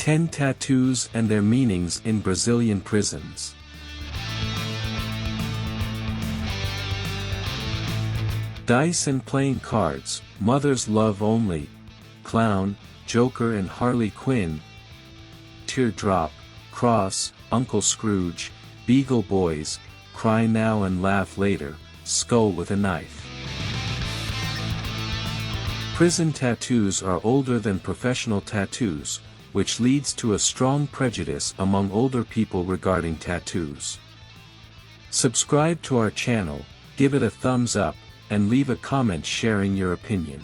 10 Tattoos and Their Meanings in Brazilian Prisons. Dice and playing cards, Mother's Love Only, Clown, Joker and Harley Quinn, Teardrop, Cross, Uncle Scrooge, Beagle Boys, Cry Now and Laugh Later, Skull with a Knife. Prison tattoos are older than professional tattoos, which leads to a strong prejudice among older people regarding tattoos. Subscribe to our channel, give it a thumbs up, and leave a comment sharing your opinion.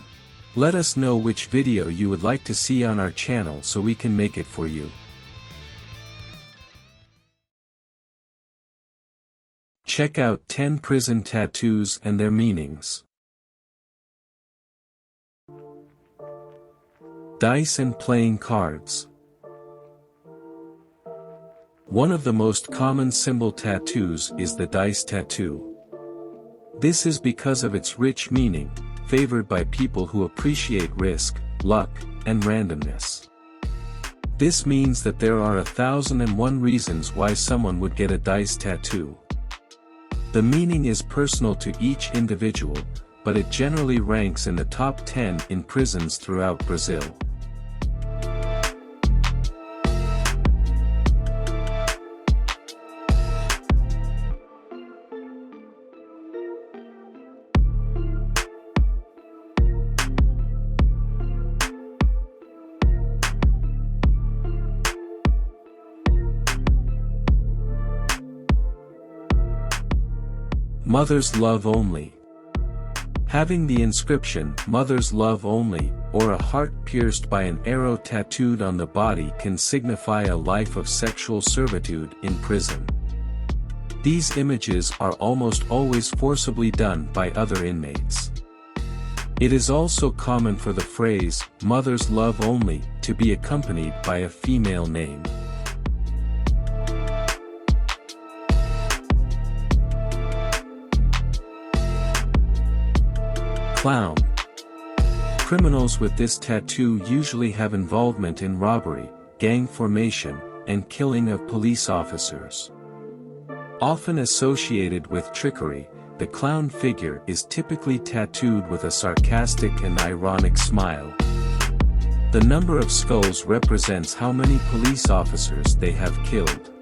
Let us know which video you would like to see on our channel so we can make it for you. Check out 10 prison tattoos and their meanings. Dice and playing cards. One of the most common symbol tattoos is the dice tattoo. This is because of its rich meaning, favored by people who appreciate risk, luck, and randomness. This means that there are 1,001 reasons why someone would get a dice tattoo. The meaning is personal to each individual, but it generally ranks in the top 10 in prisons throughout Brazil. Mother's Love Only. Having the inscription, Mother's Love Only, or a heart pierced by an arrow tattooed on the body can signify a life of sexual servitude in prison. These images are almost always forcibly done by other inmates. It is also common for the phrase, Mother's Love Only, to be accompanied by a female name. Clown. Criminals with this tattoo usually have involvement in robbery, gang formation, and killing of police officers. Often associated with trickery, the clown figure is typically tattooed with a sarcastic and ironic smile. The number of skulls represents how many police officers they have killed.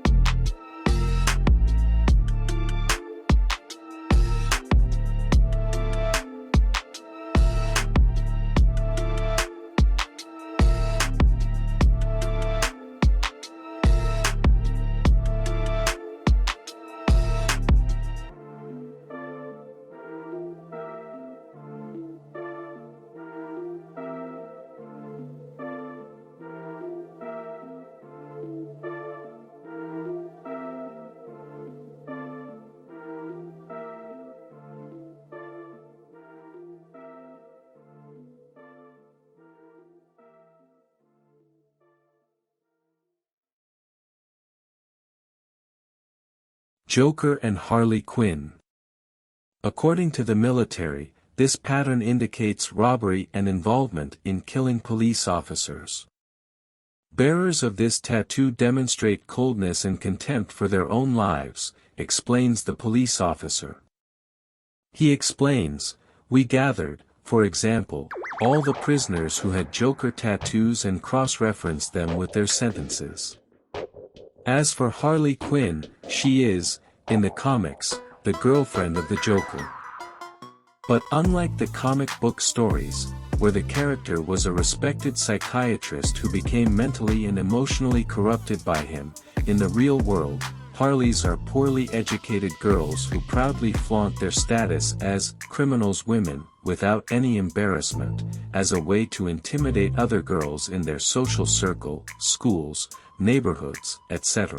Joker and Harley Quinn. According to the military, this pattern indicates robbery and involvement in killing police officers. Bearers of this tattoo demonstrate coldness and contempt for their own lives, explains the police officer. He explains, "We gathered, for example, all the prisoners who had Joker tattoos and cross-referenced them with their sentences. As for Harley Quinn, she is, in the comics, the girlfriend of the Joker. But unlike the comic book stories, where the character was a respected psychiatrist who became mentally and emotionally corrupted by him, in the real world, Harleys are poorly educated girls who proudly flaunt their status as criminals' women, without any embarrassment, as a way to intimidate other girls in their social circle, schools, neighborhoods, etc."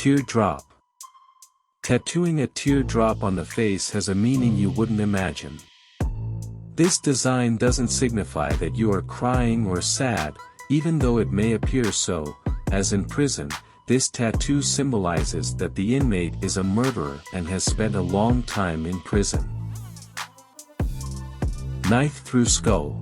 Teardrop. Tattooing a teardrop on the face has a meaning you wouldn't imagine. This design doesn't signify that you are crying or sad, even though it may appear so, as in prison. This tattoo symbolizes that the inmate is a murderer and has spent a long time in prison. Knife through skull.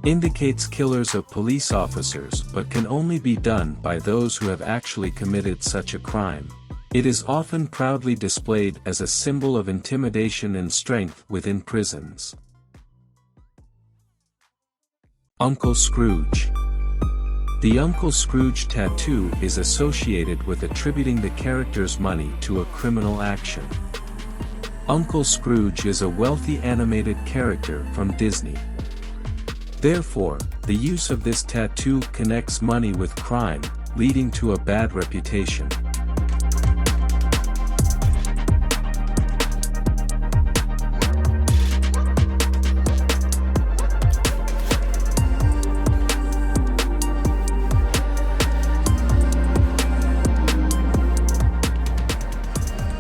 Indicates killers of police officers but can only be done by those who have actually committed such a crime. It is often proudly displayed as a symbol of intimidation and strength within prisons. Uncle Scrooge. The Uncle Scrooge tattoo is associated with attributing the character's money to a criminal action. Uncle Scrooge is a wealthy animated character from Disney. Therefore, the use of this tattoo connects money with crime, leading to a bad reputation.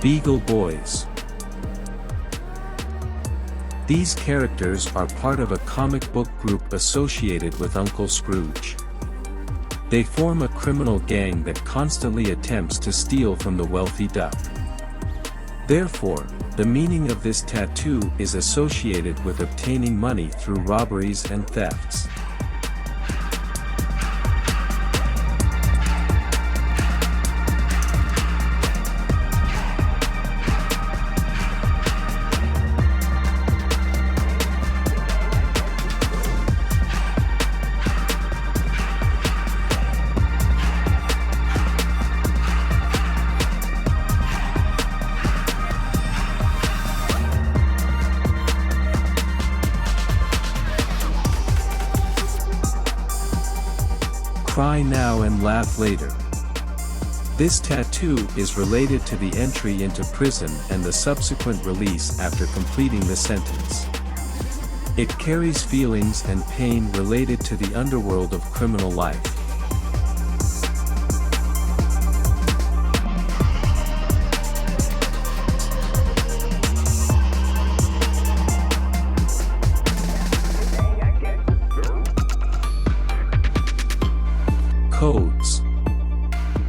Beagle Boys. These characters are part of a comic book group associated with Uncle Scrooge. They form a criminal gang that constantly attempts to steal from the wealthy duck. Therefore, the meaning of this tattoo is associated with obtaining money through robberies and thefts. Cry now and laugh later. This tattoo is related to the entry into prison and the subsequent release after completing the sentence. It carries feelings and pain related to the underworld of criminal life. Codes.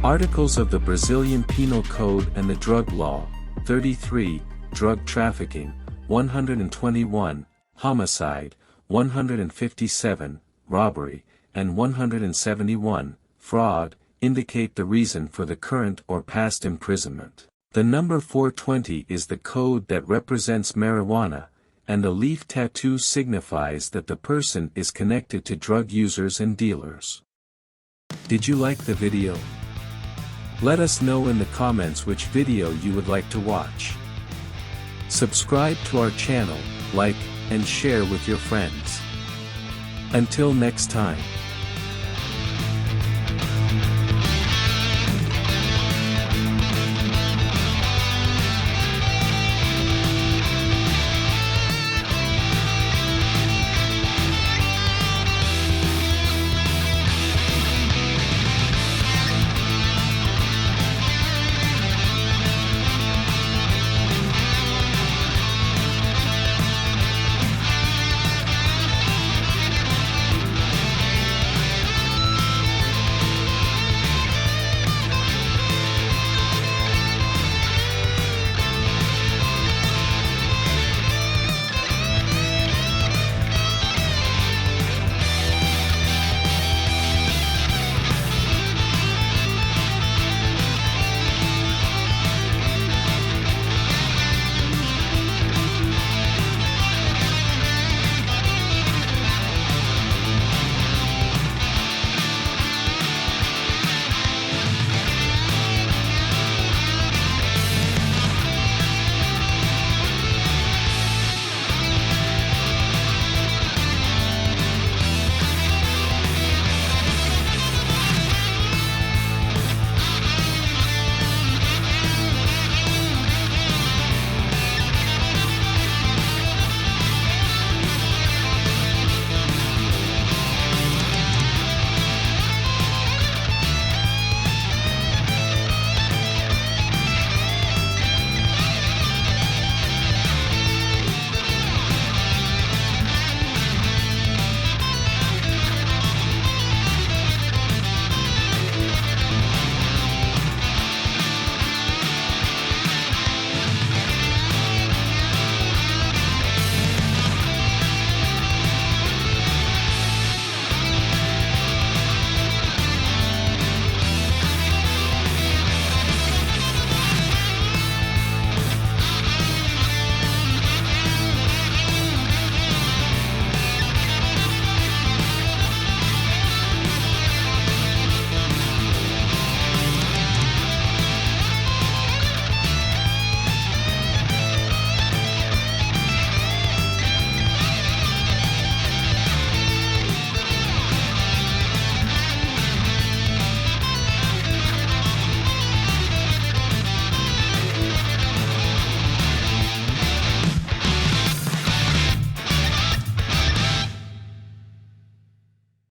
Articles of the Brazilian Penal Code and the Drug Law, 33, drug trafficking, 121, homicide, 157, robbery, and 171, fraud, indicate the reason for the current or past imprisonment. The number 420 is the code that represents marijuana, and a leaf tattoo signifies that the person is connected to drug users and dealers. Did you like the video? Let us know in the comments which video you would like to watch. Subscribe to our channel, like, and share with your friends. Until next time.